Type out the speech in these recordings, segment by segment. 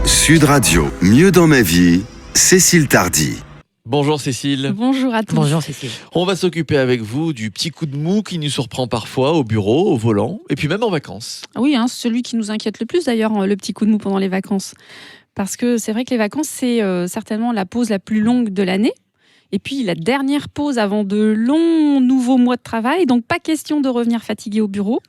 Sud Radio, mieux dans ma vie, Cécile Tardy. Bonjour Cécile. Bonjour à tous. Bonjour Cécile. On va s'occuper avec vous du petit coup de mou qui nous surprend parfois au bureau, au volant et puis même en vacances. Oui, celui qui nous inquiète le plus d'ailleurs, le petit coup de mou pendant les vacances. Parce que c'est vrai que les vacances, c'est certainement la pause la plus longue de l'année. Et puis la dernière pause avant de longs nouveaux mois de travail. Donc pas question de revenir fatigué au bureau.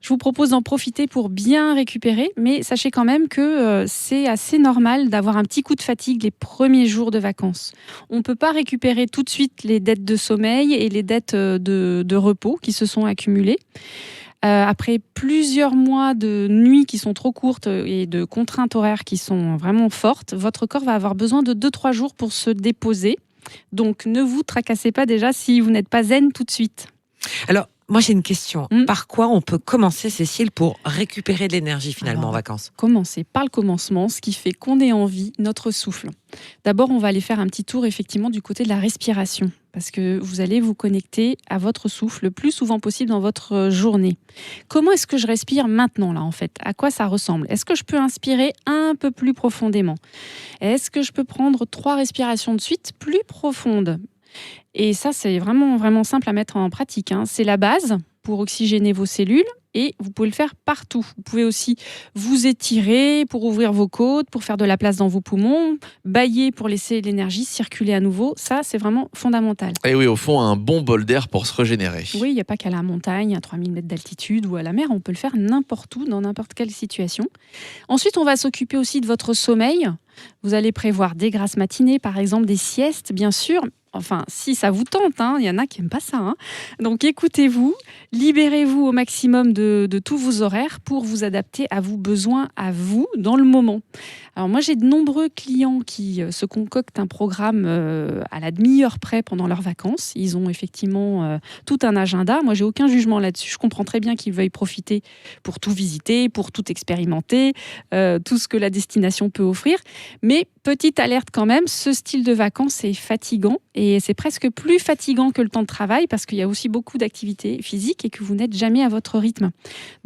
Je vous propose d'en profiter pour bien récupérer, mais sachez quand même que c'est assez normal d'avoir un petit coup de fatigue les premiers jours de vacances. On ne peut pas récupérer tout de suite les dettes de sommeil et les dettes de repos qui se sont accumulées. Après plusieurs mois de nuits qui sont trop courtes et de contraintes horaires qui sont vraiment fortes, votre corps va avoir besoin de 2-3 jours pour se déposer. Donc ne vous tracassez pas déjà si vous n'êtes pas zen tout de suite. Alors, moi j'ai une question. Par quoi on peut commencer, Cécile, pour récupérer de l'énergie finalement en vacances ? Commencer par le commencement, ce qui fait qu'on ait envie, notre souffle. D'abord, on va aller faire un petit tour effectivement du côté de la respiration, parce que vous allez vous connecter à votre souffle le plus souvent possible dans votre journée. Comment est-ce que je respire maintenant là en fait ? À quoi ça ressemble ? Est-ce que je peux inspirer un peu plus profondément ? Est-ce que je peux prendre 3 respirations de suite plus profondes ? Et ça, c'est vraiment, vraiment simple à mettre en pratique. C'est la base pour oxygéner vos cellules et vous pouvez le faire partout. Vous pouvez aussi vous étirer pour ouvrir vos côtes, pour faire de la place dans vos poumons, bâiller pour laisser l'énergie circuler à nouveau. Ça, c'est vraiment fondamental. Et oui, au fond, un bon bol d'air pour se régénérer. Oui, il n'y a pas qu'à la montagne, à 3000 mètres d'altitude ou à la mer. On peut le faire n'importe où, dans n'importe quelle situation. Ensuite, on va s'occuper aussi de votre sommeil. Vous allez prévoir des grasses matinées, par exemple des siestes, bien sûr. Enfin, si ça vous tente, il y en a qui n'aiment pas ça. Donc écoutez-vous, libérez-vous au maximum de tous vos horaires pour vous adapter à vos besoins, à vous, dans le moment. Alors moi, j'ai de nombreux clients qui se concoctent un programme à la demi-heure près pendant leurs vacances. Ils ont effectivement tout un agenda. Moi, j'ai aucun jugement là-dessus. Je comprends très bien qu'ils veuillent profiter pour tout visiter, pour tout expérimenter, tout ce que la destination peut offrir. Mais petite alerte quand même, ce style de vacances est fatigant et c'est presque plus fatigant que le temps de travail parce qu'il y a aussi beaucoup d'activités physiques et que vous n'êtes jamais à votre rythme.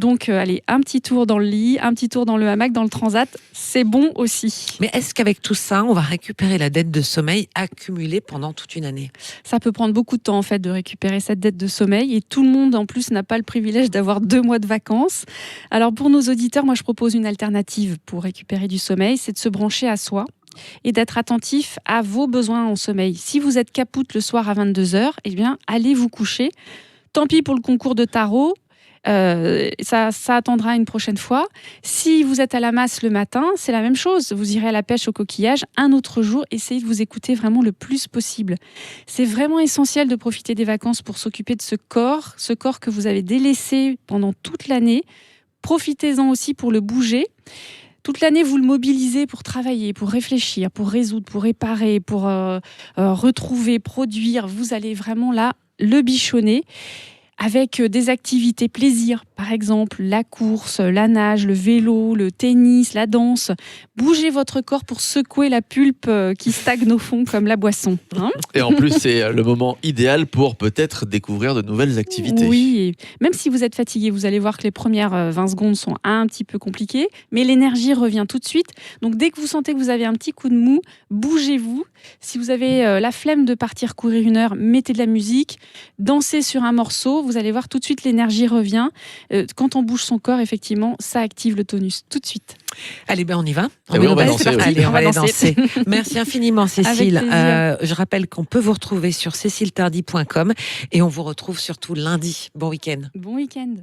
Donc allez, un petit tour dans le lit, un petit tour dans le hamac, dans le transat, c'est bon aussi. Mais est-ce qu'avec tout ça, on va récupérer la dette de sommeil accumulée pendant toute une année ? Ça peut prendre beaucoup de temps en fait de récupérer cette dette de sommeil et tout le monde en plus n'a pas le privilège d'avoir 2 mois de vacances. Alors pour nos auditeurs, moi je propose une alternative pour récupérer du sommeil, c'est de se brancher à soi et d'être attentif à vos besoins en sommeil. Si vous êtes capoute le soir à 22h, eh bien, allez vous coucher. Tant pis pour le concours de tarot, ça attendra une prochaine fois. Si vous êtes à la masse le matin, c'est la même chose. Vous irez à la pêche au coquillage un autre jour. Essayez de vous écouter vraiment le plus possible. C'est vraiment essentiel de profiter des vacances pour s'occuper de ce corps que vous avez délaissé pendant toute l'année. Profitez-en aussi pour le bouger. Toute l'année, vous le mobilisez pour travailler, pour réfléchir, pour résoudre, pour réparer, pour retrouver, produire. Vous allez vraiment là le bichonner avec des activités plaisir, par exemple la course, la nage, le vélo, le tennis, la danse. Bougez votre corps pour secouer la pulpe qui stagne au fond comme la boisson. Et en plus, c'est le moment idéal pour peut-être découvrir de nouvelles activités. Oui, même si vous êtes fatigué, vous allez voir que les premières 20 secondes sont un petit peu compliquées, mais l'énergie revient tout de suite. Donc dès que vous sentez que vous avez un petit coup de mou, bougez-vous. Si vous avez la flemme de partir courir 1 heure, mettez de la musique, dansez sur un morceau. Vous allez voir tout de suite l'énergie revient. Quand on bouge son corps, effectivement, ça active le tonus tout de suite. Allez, on y va. On va danser. Allez, on va aller danser. Merci infiniment, Cécile. Avec plaisir. Je rappelle qu'on peut vous retrouver sur céciletardy.com et on vous retrouve surtout lundi. Bon week-end. Bon week-end.